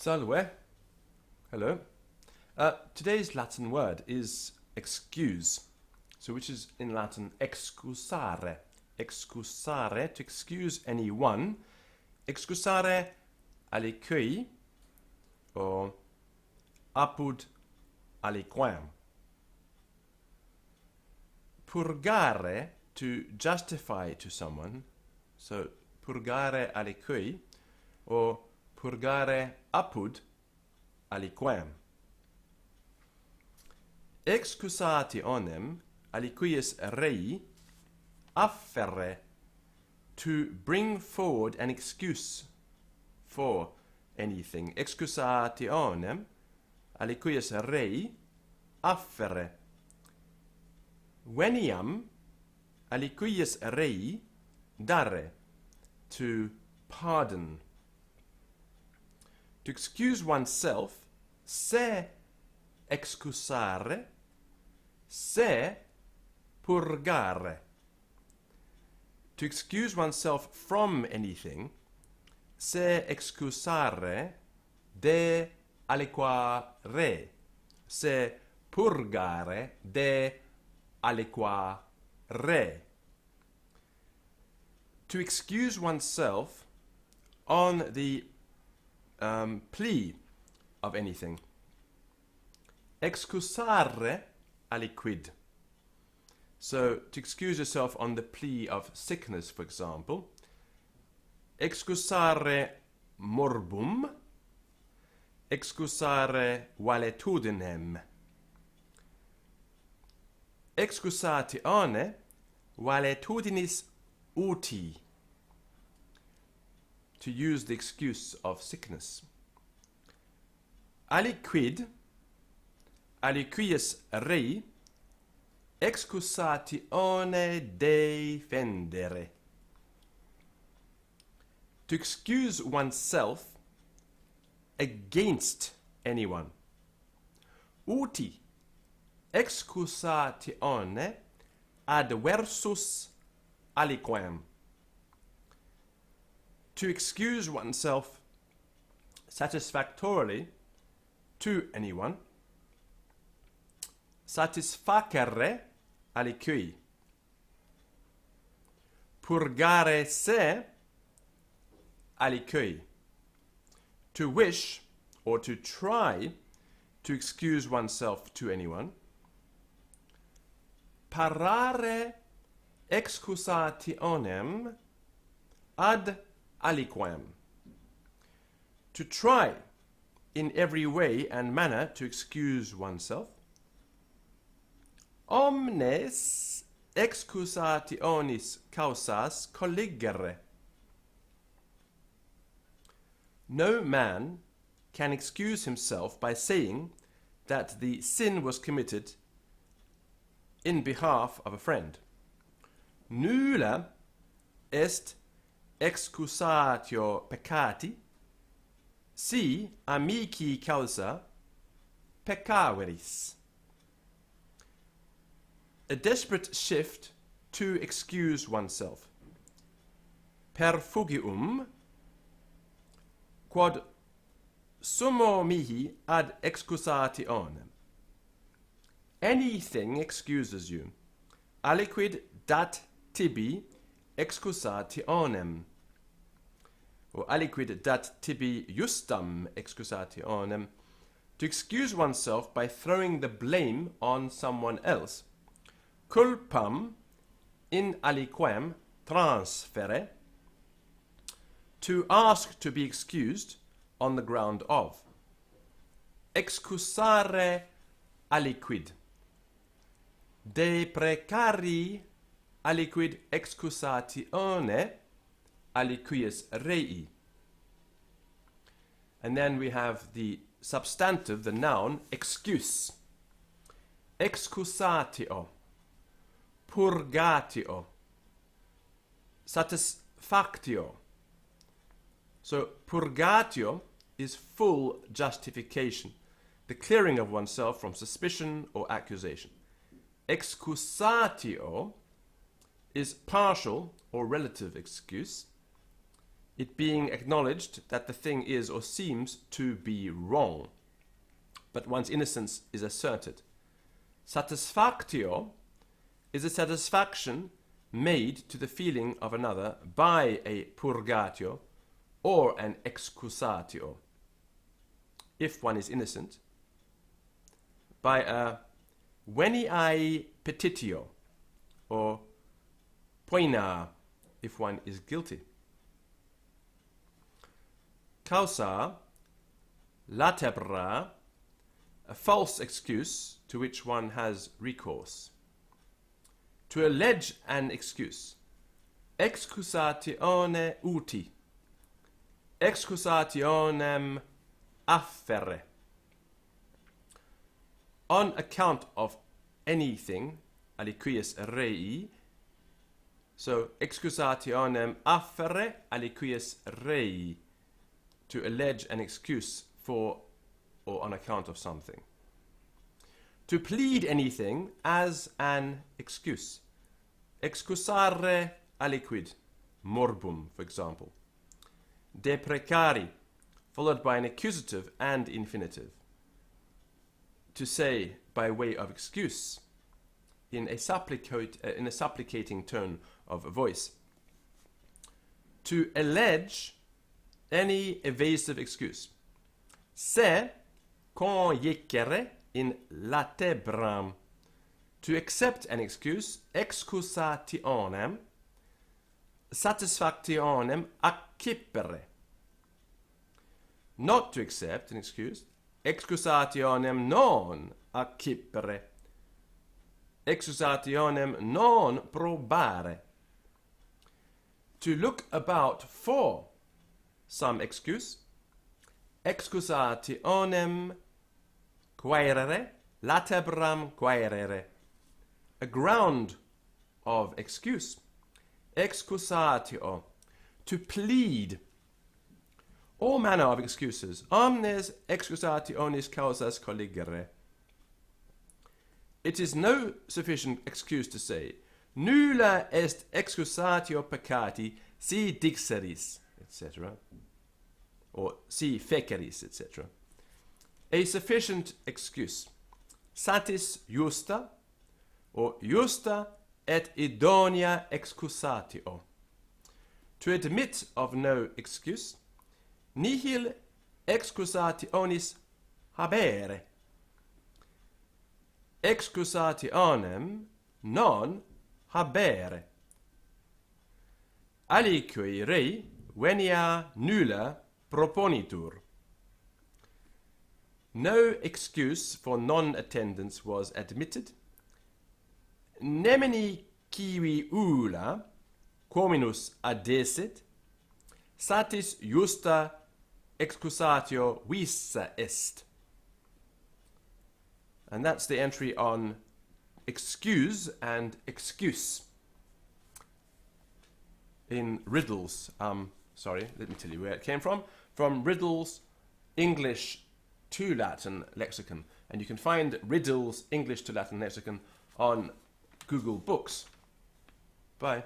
Salve. Hello. Today's Latin word is excuse. So which is in Latin excusare. Excusare, to excuse anyone. Excusare aliquid or apud aliquam. Purgare, to justify to someone. So purgare aliquid or purgare apud aliquam. Excusationem aliquius rei afferre, to bring forward an excuse for anything. Excusationem aliquius rei afferre. Veniam aliquius rei dare, to pardon. To excuse oneself, se excusare, se purgare. To excuse oneself from anything, se excusare de aliquare, se purgare de aliquare. To excuse oneself on the plea of anything. Excusare aliquid. So, to excuse yourself on the plea of sickness, for example. Excusare morbum. Excusare valetudinem. Excusatione valetudinis uti. To use the excuse of sickness. Aliquid, aliquius rei, excusatione defendere. To excuse oneself against anyone. Uti, excusatione adversus aliquam. To excuse oneself satisfactorily to anyone. Satisfacere aliqui. Purgare se aliqui. To wish or to try to excuse oneself to anyone. Parare excusationem ad aliquam. To try in every way and manner to excuse oneself. Omnes excusationis causas colligere. No man can excuse himself by saying that the sin was committed in behalf of a friend. Nulla est excusatio peccati si amici causa peccaveris. A desperate shift to excuse oneself. Perfugium quod summo mihi ad excusationem. Anything excuses you. Aliquid dat tibi excusationem. Or aliquid dat tibi justam excusationem. To excuse oneself by throwing the blame on someone else. Culpam in aliquam transfere. To ask to be excused on the ground of. Excusare aliquid. Deprecari aliquid excusatione aliquius rei. And then we have the substantive, the noun, excuse. Excusatio. Purgatio. Satisfactio. So purgatio is full justification, the clearing of oneself from suspicion or accusation. Excusatio is partial or relative excuse. it being acknowledged that the thing is or seems to be wrong, but one's innocence is asserted. Satisfactio is a satisfaction made to the feeling of another by a purgatio or an excusatio, if one is innocent, by a veniae petitio or poena, if one is guilty. Causa latebra, a false excuse to which one has recourse. To allege an excuse. Excusatione uti. Excusationem afferre. On account of anything, aliquius rei. So, excusationem afferre aliquius rei. To allege an excuse for or on account of something. To plead anything as an excuse. Excusare aliquid, morbum, for example. Deprecari, followed by an accusative and infinitive. To say by way of excuse, in a supplicating tone of voice. To allege any evasive excuse. Se conjecere in latebram. To accept an excuse, excusationem, satisfactionem accipere. Not to accept an excuse, excusationem non accipere. Excusationem non probare. To look about for some excuse, excusationem quaerere, latebram quaerere. A ground of excuse. Excusatio, to plead. All manner of excuses. Omnes excusationis causas colligere. It is no sufficient excuse to say, nulla est excusatio peccati si dixeris, etc. Or si feceris, etc. A sufficient excuse. Satis justa, or justa et idonea excusatio. To admit of no excuse. Nihil excusationis habere. Excusationem non habere. Aliqui rei venia nulla proponitur. No excuse for non-attendance was admitted. Nemini kiwi ula Comenius addesit, satis justa excusatio visa est. And that's the entry on excuse and excuse in Riddle's, sorry, let me tell you where it came from Riddle's English to Latin lexicon. And you can find Riddle's English to Latin lexicon on Google Books. Bye.